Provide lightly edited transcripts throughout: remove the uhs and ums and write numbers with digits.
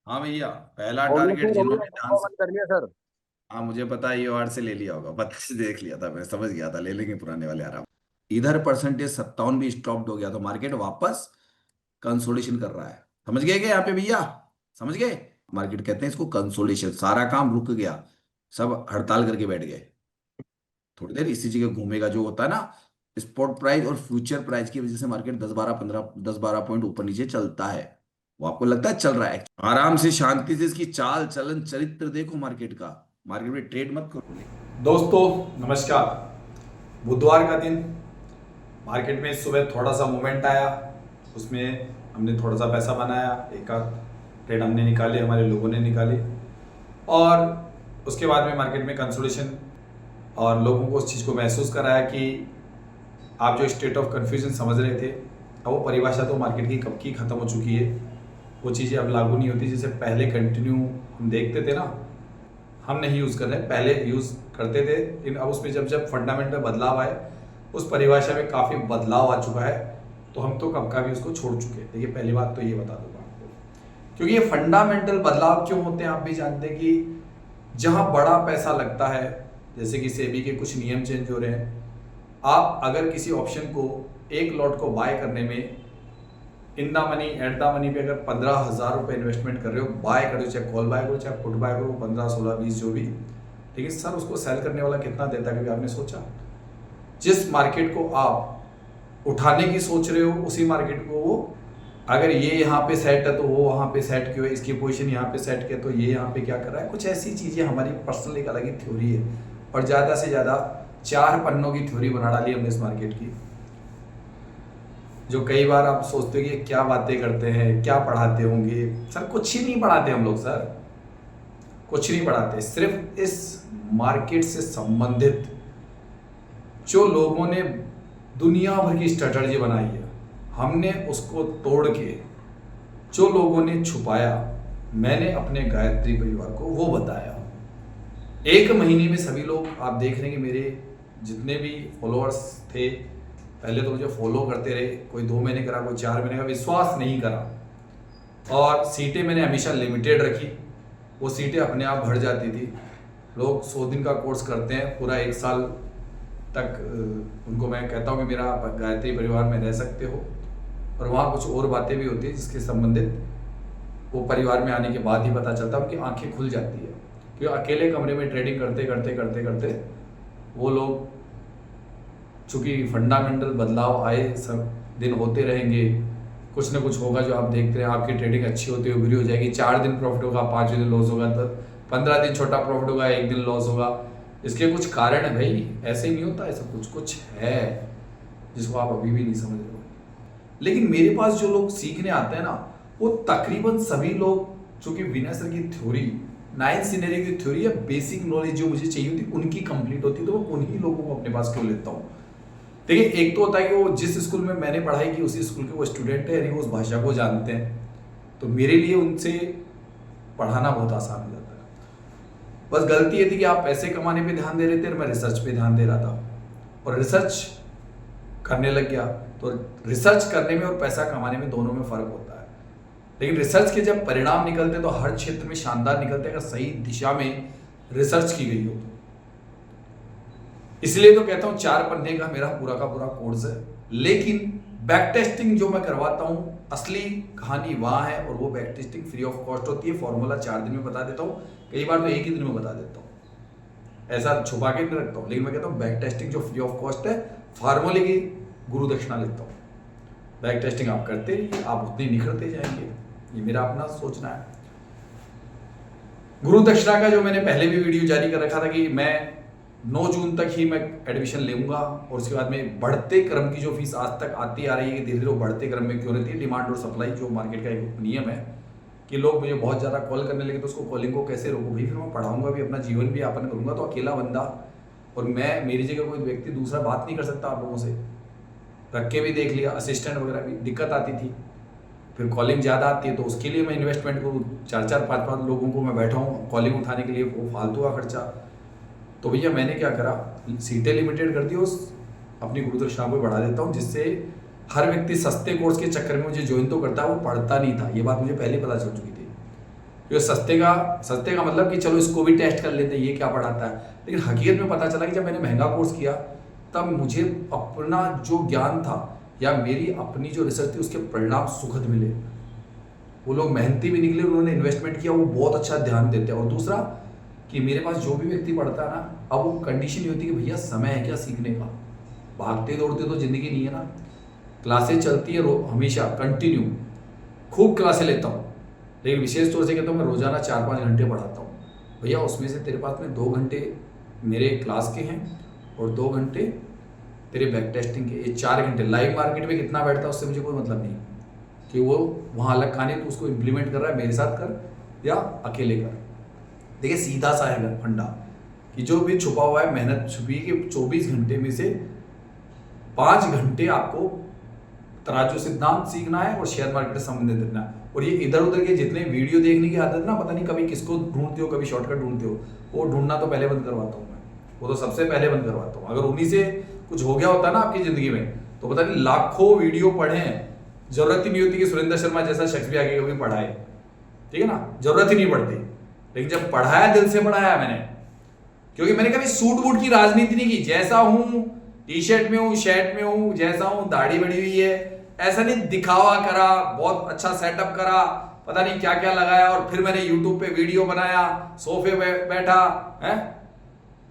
हाँ भैया। पहला हो गया टारगेट सर, हो गया, जिन्होंने ध्यान पंखा से। बंद कर लिया सर। हाँ मुझे पता है, ये वार्ड से ले लिया होगा, पता से देख लिया था, मैं समझ गया था ले लेंगे पुराने वाले आराम। इधर परसेंटेज 57 भी स्टॉप्ड हो गया तो मार्केट वापस कंसोलिडेशन कर रहा है। समझ गए क्या यहाँ पे भैया? समझ गए? मार्केट कहते हैं इसको कंसोलिडेशन। सारा काम रुक गया, सब हड़ताल करके बैठ गए। थोड़ी देर इसी जगह घूमेगा, जो होता है ना स्पॉट प्राइस और फ्यूचर प्राइस की वजह से मार्केट 10-12 पॉइंट ऊपर नीचे चलता है। वो आपको लगता है चल रहा है? आराम से शांति से इसकी चाल चलन चरित्र देखो मार्केट का। मार्केट में ट्रेड मत करो। दोस्तों नमस्कार। बुधवार का दिन मार्केट में सुबह थोड़ा सा मूवमेंट आया, उसमें हमने थोड़ा सा पैसा बनाया, एक आध ट्रेड हमने निकाले, हमारे लोगों ने निकाले। और उसके बाद में मार्केट में कंसोलिडेशन और लोगों को उस चीज़ को महसूस कराया कि आप जो स्टेट ऑफ कन्फ्यूजन समझ रहे थे, अब वो परिभाषा तो मार्केट की कब की ख़त्म हो चुकी है। वो चीज़ें अब लागू नहीं होती। जैसे पहले कंटिन्यू हम देखते थे ना, हम नहीं यूज़ कर रहे हैं, पहले यूज़ करते थे, लेकिन अब उसमें जब जब फंडामेंटल बदलाव आए, उस परिभाषा में काफ़ी बदलाव आ चुका है। तो हम तो कब का भी उसको छोड़ चुके हैं। देखिए पहली बात तो ये बता दूंगा आपको, क्योंकि ये फंडामेंटल बदलाव क्यों होते हैं आप भी जानते हैं कि जहाँ बड़ा पैसा लगता है, जैसे कि सेबी के कुछ नियम चेंज हो रहे हैं। आप अगर किसी ऑप्शन को एक लॉट को बाय करने में in the money at the money पे अगर 15,000 रुपये इन्वेस्टमेंट कर रहे हो, बाय कर रहे हो, चाहे कॉल बाय करो चाहे पुट बाय करो, 15, 16, 20 जो भी, लेकिन सर उसको सेल करने वाला कितना देता है कभी आपने सोचा? जिस मार्केट को आप उठाने की सोच रहे हो उसी मार्केट को वो, अगर ये यहाँ पे सेट है तो वो वहाँ पे सेट क्यों है, इसकी पोजीशन यहाँ पे सेट किया तो ये यहाँ पे क्या कर रहा है। कुछ ऐसी चीज़ें, हमारी पर्सनल एक अलग ही थ्योरी है, और ज़्यादा से ज़्यादा 4 पन्नों की थ्योरी बना डाली हमने इस मार्केट की, जो कई बार आप सोचते हो कि क्या बातें करते हैं, क्या पढ़ाते होंगे। सर कुछ ही नहीं पढ़ाते हम लोग, सर कुछ नहीं पढ़ाते। सिर्फ इस मार्केट से संबंधित जो लोगों ने दुनिया भर की स्ट्रेटजी बनाई है, हमने उसको तोड़ के जो लोगों ने छुपाया, मैंने अपने गायत्री परिवार को वो बताया। एक महीने में सभी लोग, आप देख रहे हैं कि मेरे जितने भी फॉलोअर्स थे, पहले तो मुझे फॉलो करते रहे, कोई 2 महीने करा, कोई 4 महीने का, विश्वास नहीं करा। और सीटें मैंने हमेशा लिमिटेड रखी, वो सीटें अपने आप भर जाती थी। लोग 100 दिन का कोर्स करते हैं, पूरा 1 साल तक उनको मैं कहता हूँ कि मेरा गायत्री परिवार में रह सकते हो। और वहाँ कुछ और बातें भी होती है जिसके संबंधित वो परिवार में आने के बाद ही पता चलता है, उनकी आंखें खुल जाती है। क्योंकि अकेले कमरे में ट्रेडिंग करते करते करते करते वो लोग, चूँकि फंडामेंटल बदलाव आए सब दिन होते रहेंगे, कुछ ना कुछ होगा जो आप देखते हैं। आपकी ट्रेडिंग अच्छी होती है, उभरी हो जाएगी, 4 दिन प्रॉफिट होगा, 5 दिन लॉस होगा, तो 15 दिन छोटा प्रॉफिट होगा, 1 दिन लॉस होगा। इसके कुछ कारण है भाई, ऐसे ही नहीं होता, ऐसा कुछ कुछ है जिसको आप अभी भी नहीं समझ रहे हो। लेकिन मेरे पास जो लोग सीखने आते हैं ना, वो तकरीबन सभी लोग, चूंकि विनय सर की थ्योरी, 9 सिनेरियो की थ्योरी या बेसिक नॉलेज जो मुझे चाहिए होती उनकी कंप्लीट होती, तो मैं उन्हीं लोगों को अपने पास क्यों लेता हूँ। देखिए एक तो होता है कि वो जिस स्कूल में मैंने पढ़ाई की उसी स्कूल के वो स्टूडेंट है, यानी वो उस भाषा को जानते हैं, तो मेरे लिए उनसे पढ़ाना बहुत आसान हो जाता है। बस गलती ये थी कि आप पैसे कमाने पे ध्यान दे रहे थे और मैं रिसर्च पे ध्यान दे रहा था, और रिसर्च करने लग गया। तो रिसर्च करने में और पैसा कमाने में दोनों में फर्क होता है, लेकिन रिसर्च के जब परिणाम निकलते तो हर क्षेत्र में शानदार निकलते हैं, अगर सही दिशा में रिसर्च की गई हो तो। इसलिए तो कहता हूं 4 पन्ने का मेरा पूरा का पूरा कोर्स है, लेकिन बैक टेस्टिंग जो मैं करवाता हूं, असली कहानी वहां है, और वो back testing free of cost होती है। फॉर्मूला 4 दिन में बता देता हूं, कई बार तो 1 ही दिन में बता देता हूं, ऐसा छुपा के नहीं रखता हूं। लेकिन मैं कहता हूं बैक टेस्टिंग जो फ्री ऑफ कॉस्ट है, फार्मूले की गुरु दक्षिणा लेता हूं। बैक टेस्टिंग आप करते रहिए, आप उतने निखरते जाएंगे, ये मेरा अपना सोचना है। गुरु दक्षिणा का जो मैंने पहले भी वीडियो जारी कर रखा था कि मैं 9 जून तक ही मैं एडमिशन लूंगा, और उसके बाद में बढ़ते क्रम की जो फीस आज तक आती आ रही है कि धीरे धीरे वो बढ़ते क्रम में क्यों रहती है, डिमांड और सप्लाई जो मार्केट का एक नियम है कि लोग मुझे बहुत ज़्यादा कॉल करने लगे, तो उसको कॉलिंग को कैसे रोकूं भाई। फिर मैं पढ़ाऊंगा भी, अपना जीवन भी यापन करूंगा, तो अकेला बंदा, और मैं, मेरी जगह कोई व्यक्ति दूसरा बात नहीं कर सकता आप लोगों से। रख के भी देख लिया, असिस्टेंट वगैरह भी दिक्कत आती थी, फिर कॉलिंग ज़्यादा आती है, तो उसके लिए मैं इन्वेस्टमेंट करूँ, 4-4, 5-5 लोगों को मैं बैठा हूँ कॉलिंग उठाने के लिए, वो फालतू का खर्चा। तो भैया मैंने क्या करा, सीटें लिमिटेड कर दी, उस अपनी गुरु दक्षिणा को बढ़ा देता हूँ, जिससे हर व्यक्ति सस्ते कोर्स के चक्कर में मुझे ज्वाइन तो करता है, वो पढ़ता नहीं था। ये बात मुझे पहले पता चल चुकी थी। क्योंकि सस्ते का मतलब कि चलो इसको भी टेस्ट कर लेते हैं ये क्या पढ़ाता है। लेकिन हकीकत में पता चला कि जब मैंने महंगा कोर्स किया तब मुझे अपना जो ज्ञान था या मेरी अपनी जो रिसर्च थी उसके परिणाम सुखद मिले। वो लोग मेहनती भी निकले, उन्होंने इन्वेस्टमेंट किया, वो बहुत अच्छा ध्यान देते हैं। और दूसरा कि मेरे पास जो भी व्यक्ति पढ़ता है ना, अब वो कंडीशन ये होती है कि भैया समय है क्या सीखने का, भागते दौड़ते तो जिंदगी नहीं है ना। क्लासेस चलती है हमेशा कंटिन्यू, खूब क्लासें लेता हूँ, लेकिन विशेष तौर से कहता हूँ मैं रोजाना 4-5 घंटे पढ़ाता हूँ। भैया उसमें से तेरे पास में 2 घंटे मेरे क्लास के हैं और 2 घंटे तेरे बैक टेस्टिंग के। ये 4 घंटे लाइव मार्केट में कितना बैठता है उससे मुझे कोई मतलब नहीं कि वो वहाँ अलग कहानी तो उसको इम्प्लीमेंट कर रहा है मेरे साथ कर या अकेले कर। देखिए सीधा सा है फंडा कि जो भी छुपा हुआ है मेहनत छुपी है कि 24 घंटे में से 5 घंटे आपको तराजू सिद्धांत सीखना है और शेयर मार्केट से संबंधित रहना है। और ये इधर उधर के जितने वीडियो देखने की आदत ना, पता नहीं कभी किसको ढूंढते हो, कभी शॉर्टकट ढूंढते हो, वो ढूंढना तो पहले बंद करवाता हूँ मैं, वो तो सबसे पहले बंद करवाता हूँ। अगर उन्हीं से कुछ हो गया होता ना आपकी जिंदगी में तो पता नहीं लाखों वीडियो पढ़े हैं, जरूरत ही नहीं होती कि सुरेंद्र शर्मा जैसा शख्स भी आगे कभी पढ़ाए, ठीक है ना, जरूरत ही नहीं पड़ती। लेकिन जब पढ़ाया दिल से पढ़ाया मैंने, क्योंकि मैंने कभी सूट बूट की राजनीति नहीं की। जैसा हूं टी शर्ट में हूं, शर्ट में हूं, जैसा हूं दाढ़ी बड़ी हुई है, ऐसा नहीं दिखावा करा, बहुत अच्छा सेटअप करा, पता नहीं क्या क्या लगाया और फिर मैंने यूट्यूब पे वीडियो बनाया, सोफे पे बैठा है।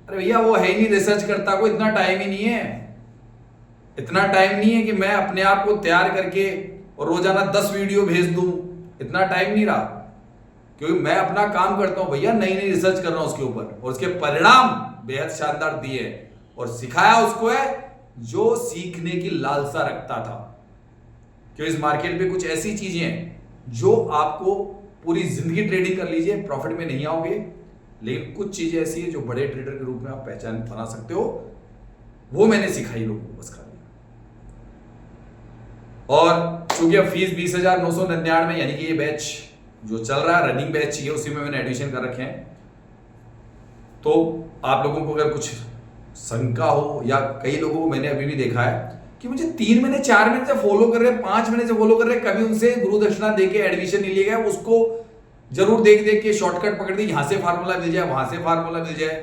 अरे भैया वो है ही नहीं रिसर्च करता, कोई इतना टाइम ही नहीं है, इतना टाइम नहीं है कि मैं अपने आप को तैयार करके और रोजाना 10 वीडियो भेज दूं, इतना टाइम नहीं रहा। क्योंकि मैं अपना काम करता हूं भैया, नई नई रिसर्च कर रहा हूं उसके ऊपर और उसके परिणाम बेहद शानदार दिए और सिखाया उसको है जो सीखने की लालसा रखता था। क्योंकि इस मार्केट में कुछ ऐसी चीजें हैं जो आपको पूरी जिंदगी ट्रेडिंग कर लीजिए प्रॉफिट में नहीं आओगे, लेकिन कुछ चीजें ऐसी है जो बड़े ट्रेडर के रूप में आप पहचान बना सकते हो, वो मैंने सिखाई लोगों को बस खाली। और चूंकि अब फीस 20,999 यानी कि ये बैच जो चल रहा है रनिंग बैच ही है, उसी में मैंने एडमिशन कर रखे हैं। तो आप लोगों को अगर कुछ शंका हो या कई लोगों को मैंने अभी भी देखा है कि मुझे 3 महीने 4 महीने से फॉलो कर रहे हैं, 5 महीने से फॉलो कर रहे हैं, कभी उनसे गुरु दक्षिणा देके एडमिशन नहीं लिया गया, उसको जरूर देख देख के शॉर्टकट पकड़ दी, यहां से फार्मूला मिल जाए वहां से फार्मूला मिल जाए।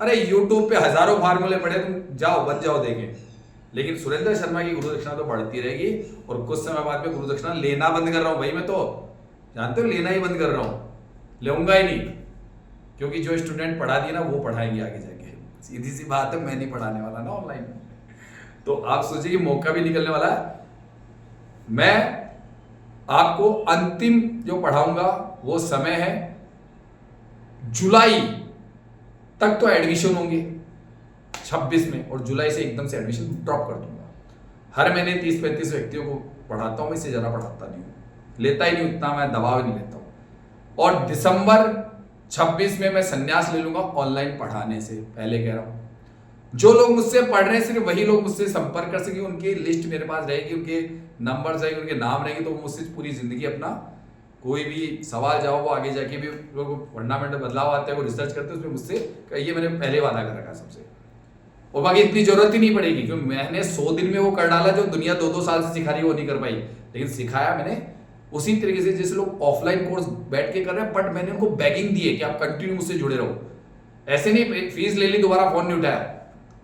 अरे यूट्यूब पे हजारों फार्मूले पड़े, तुम जाओ बन जाओ देखे। लेकिन सुरेंद्र शर्मा की गुरु दक्षिणा तो बढ़ती रहेगी और कुछ समय बाद में गुरु दक्षिणा लेना बंद कर रहा हूं भाई, मैं तो जानते हो लेना ही बंद कर रहा हूं, लेऊंगा ही नहीं। क्योंकि जो स्टूडेंट पढ़ा दिए ना वो पढ़ाएंगे आगे जाके, सीधी सी बात है, मैं नहीं पढ़ाने वाला ना ऑनलाइन। तो आप सोचिए कि मौका भी निकलने वाला है। मैं आपको अंतिम जो पढ़ाऊंगा वो समय है जुलाई तक, तो एडमिशन होंगे 26 में और जुलाई से एकदम से एडमिशन ड्रॉप कर दूंगा। हर महीने 30-35 व्यक्तियों को पढ़ाता हूं, मैं इससे ज्यादा पढ़ाता नहीं हूं, लेता ही नहीं उतना, मैं दबाव नहीं लेता हूं। और दिसंबर 26 में मैं संन्यास ले लूंगा ऑनलाइन पढ़ाने से, पहले कह रहा हूं। जो लोग मुझसे पढ़ रहे हैं सिर्फ वही लोग मुझसे संपर्क कर सकेंगे, उनकी लिस्ट मेरे पास रहेगी, उनके नंबर रहेंगे, उनके नाम रहेंगे, तो मुझसे पूरी जिंदगी अपना कोई भी सवाल जाओ वो आगे जाके भी फंडामेंटल बदलाव आते हैं, वो रिसर्च करते हैं उसमें मुझसे, ये मैंने पहले वादा कर रखा सबसे। और बाकी इतनी जरूरत ही नहीं पड़ेगी क्योंकि मैंने 100 दिन में वो कर डाला जो दुनिया 2-2 साल से सिखा रही है वो नहीं कर पाई। लेकिन सिखाया मैंने उसी तरीके से जैसे लोग ऑफलाइन कोर्स बैठ के कर रहे हैं, बट मैंने उनको बैगिंग दी है कि आप कंटिन्यू मुझसे जुड़े रहो। ऐसे नहीं फीस ले ली दोबारा फोन नहीं उठाया,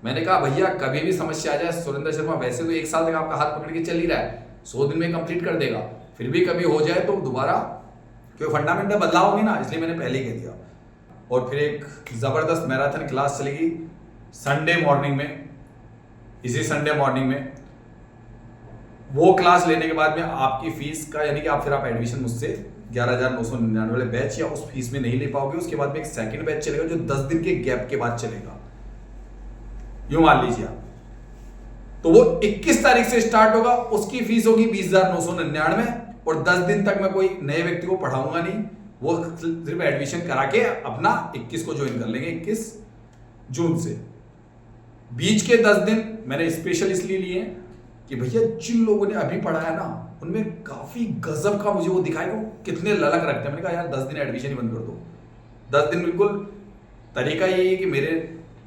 मैंने कहा भैया कभी भी समस्या आ जाए, सुरेंद्र शर्मा वैसे तो 1 साल तक आपका हाथ पकड़ के चल ही रहा है, 100 दिन में कंप्लीट कर देगा, फिर भी कभी हो जाए तो दोबारा क्योंकि फंडामेंटल बदलाव होगी ना, इसलिए मैंने पहले ही कह दिया। और फिर एक जबरदस्त मैराथन क्लास चलेगी संडे मॉर्निंग में, इसी संडे मॉर्निंग में। वो क्लास लेने के बाद में आपकी फीस का यानी कि आप एडमिशन मुझसे 11,999 वाले बैच या उस फीस में नहीं ले पाओगे। उसके बाद में एक सेकंड बैच चलेगा जो 10 दिन के गैप के बाद चलेगा, यूं मान लीजिए आप। तो वो 21 तारीख से स्टार्ट होगा, उसकी फीस होगी 20,999 और 10 दिन तक मैं कोई नए व्यक्ति को पढ़ाऊंगा नहीं, वो सिर्फ एडमिशन करा के अपना 21 को ज्वाइन कर लेंगे, 21 जून से। बीच के 10 दिन मैंने स्पेशल इसलिए लिए हैं कि भैया जिन लोगों ने अभी पढ़ा है ना उनमें काफी गजब का मुझे वो दिखाएगा वो कितने ललक रखते हैं। मैंने कहा यार 10 दिन एडमिशन ही बंद कर दो, 10 दिन बिल्कुल। तरीका यही है कि मेरे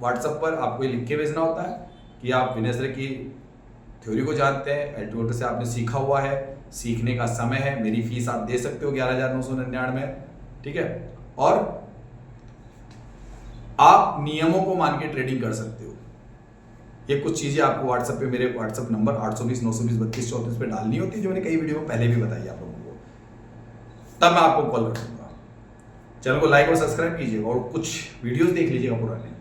व्हाट्सएप पर आपको ये लिख के भेजना होता है कि आप विनय सर की थ्योरी को जानते हैं, एल्टिवेटर से आपने सीखा हुआ है, सीखने का समय है, मेरी फीस आप दे सकते हो 11,999 ठीक है, और आप नियमों को मान के ट्रेडिंग कर सकते हो। ये कुछ चीजें आपको व्हाट्सएप पे, मेरे व्हाट्सएप नंबर 820 920 32 34 पे डालनी होती है, जो मैंने कई वीडियो में पहले भी बताई आप लोगों को, तब मैं आपको कॉल कर दूंगा। चैनल को लाइक और सब्सक्राइब कीजिएगा और कुछ वीडियोस देख लीजिएगा पुराने।